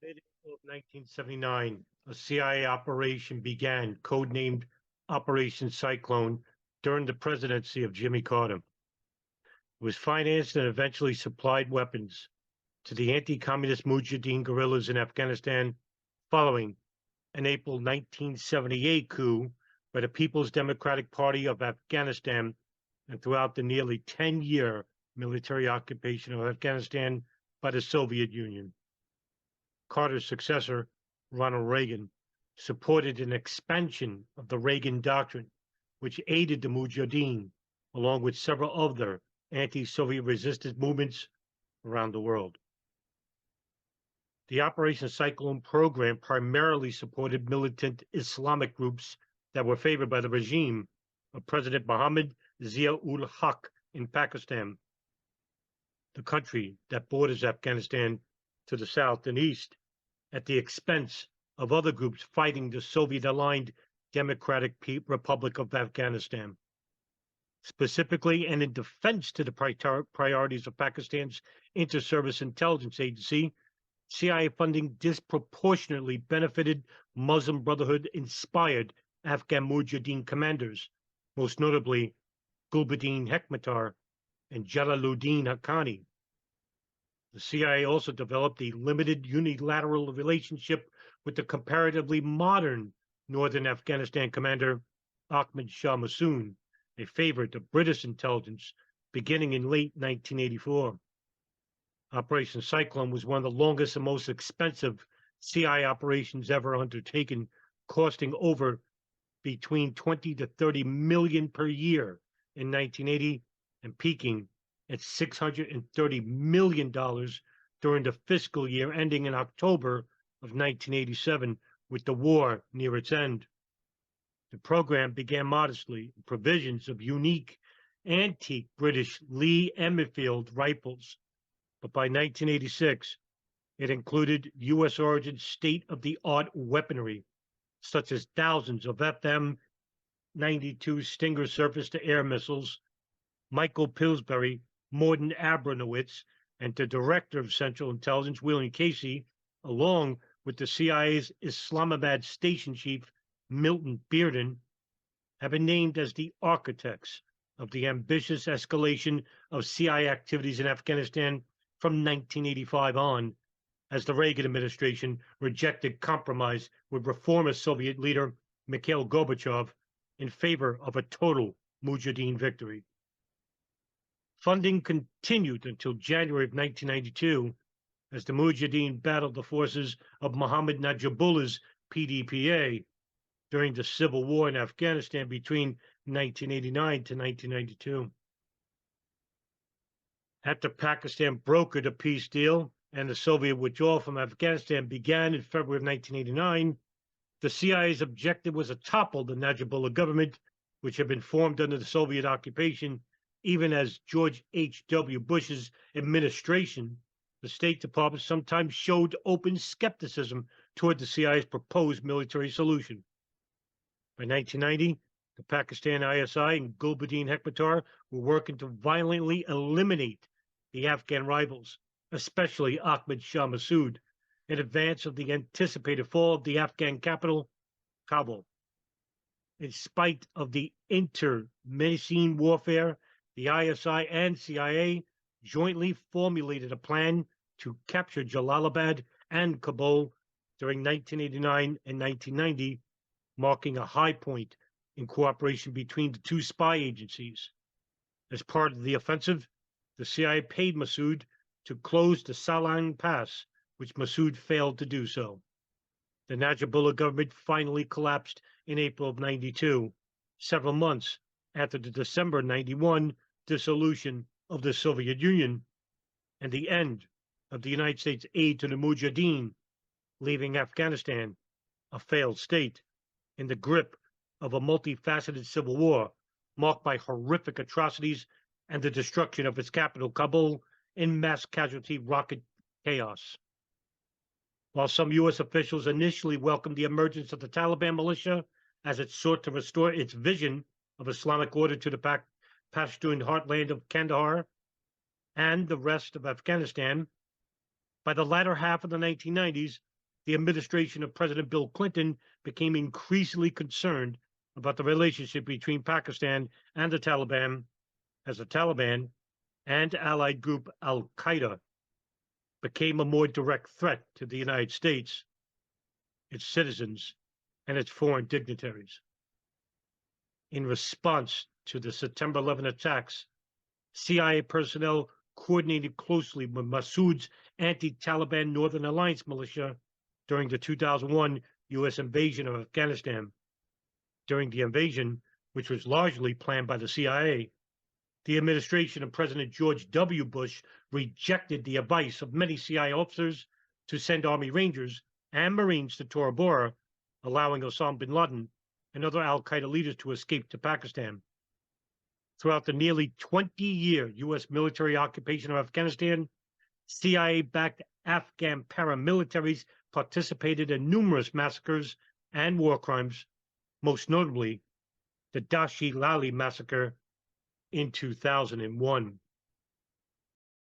mid-April of 1979, a CIA operation began, codenamed Operation Cyclone, during the presidency of Jimmy Carter. It was financed and eventually supplied weapons to the anti-communist Mujahedeen guerrillas in Afghanistan following an April 1978 coup by the People's Democratic Party of Afghanistan and throughout the nearly 10-year military occupation of Afghanistan by the Soviet Union. Carter's successor, Ronald Reagan, supported an expansion of the Reagan Doctrine, which aided the Mujahedeen, along with several other anti-Soviet resistance movements around the world. The Operation Cyclone program primarily supported militant Islamic groups that were favored by the regime of President Mohammad Zia-ul-Haq in Pakistan, the country that borders Afghanistan to the south and east, at the expense of other groups fighting the Soviet-aligned Democratic Republic of Afghanistan. Specifically, and in defense to the priorities of Pakistan's Inter-Service Intelligence Agency, CIA funding disproportionately benefited Muslim Brotherhood-inspired Afghan Mujahedeen commanders, most notably Gulbuddin Hekmatyar and Jalaluddin Haqqani. The CIA also developed a limited unilateral relationship with the comparatively modern northern Afghanistan commander Ahmad Shah Massoud, a favorite of British intelligence, beginning in late 1984. Operation Cyclone was one of the longest and most expensive CIA operations ever undertaken, costing over between 20 to 30 million per year in 1980 and peaking at $630 million during the fiscal year ending in October of 1987, with the war near its end. The program began modestly with provisions of unique antique British Lee Enfield rifles, but by 1986, it included U.S. origin state-of-the-art weaponry, such as thousands of FM-92 Stinger surface-to-air missiles. Michael Pillsbury, Morton Abramowitz, and the Director of Central Intelligence, William Casey, along with the CIA's Islamabad Station Chief, Milton Bearden, have been named as the architects of the ambitious escalation of CIA activities in Afghanistan from 1985 on, as the Reagan administration rejected compromise with reformist Soviet leader Mikhail Gorbachev in favor of a total Mujahideen victory. Funding continued until January of 1992 as the Mujahideen battled the forces of Mohammad Najibullah's PDPA during the civil war in Afghanistan between 1989 to 1992. After Pakistan brokered a peace deal and the Soviet withdrawal from Afghanistan began in February of 1989, the CIA's objective was to topple the Najibullah government, which had been formed under the Soviet occupation, even as George H.W. Bush's administration, the State Department, sometimes showed open skepticism toward the CIA's proposed military solution. By 1990, the Pakistan ISI and Gulbuddin Hekmatyar were working to violently eliminate the Afghan rivals, especially Ahmad Shah Massoud, in advance of the anticipated fall of the Afghan capital, Kabul. In spite of the internecine warfare, the ISI and CIA jointly formulated a plan to capture Jalalabad and Kabul during 1989 and 1990, marking a high point in cooperation between the two spy agencies. As part of the offensive, the CIA paid Massoud to close the Salang Pass, which Massoud failed to do so. The Najibullah government finally collapsed in April of 92, several months after the December 91 dissolution of the Soviet Union and the end of the United States aid to the Mujahideen, leaving Afghanistan, a failed state, in the grip of a multifaceted civil war marked by horrific atrocities and the destruction of its capital, Kabul, in mass casualty rocket chaos. While some U.S. officials initially welcomed the emergence of the Taliban militia as it sought to restore its vision of Islamic order to the Pashtun heartland of Kandahar and the rest of Afghanistan, By the latter half of the 1990s, the administration of President Bill Clinton became increasingly concerned about the relationship between Pakistan and the Taliban, as the Taliban and allied group Al Qaeda became a more direct threat to the United States, its citizens, and its foreign dignitaries. In response to the September 11 attacks, CIA personnel coordinated closely with Massoud's anti-Taliban Northern Alliance militia during the 2001 U.S. invasion of Afghanistan. During the invasion, which was largely planned by the CIA, the administration of President George W. Bush rejected the advice of many CIA officers to send Army Rangers and Marines to Tora Bora, allowing Osama bin Laden and other al-Qaeda leaders to escape to Pakistan. Throughout the nearly 20-year U.S. military occupation of Afghanistan, CIA-backed Afghan paramilitaries participated in numerous massacres and war crimes, most notably the Dashi Lali massacre in 2001.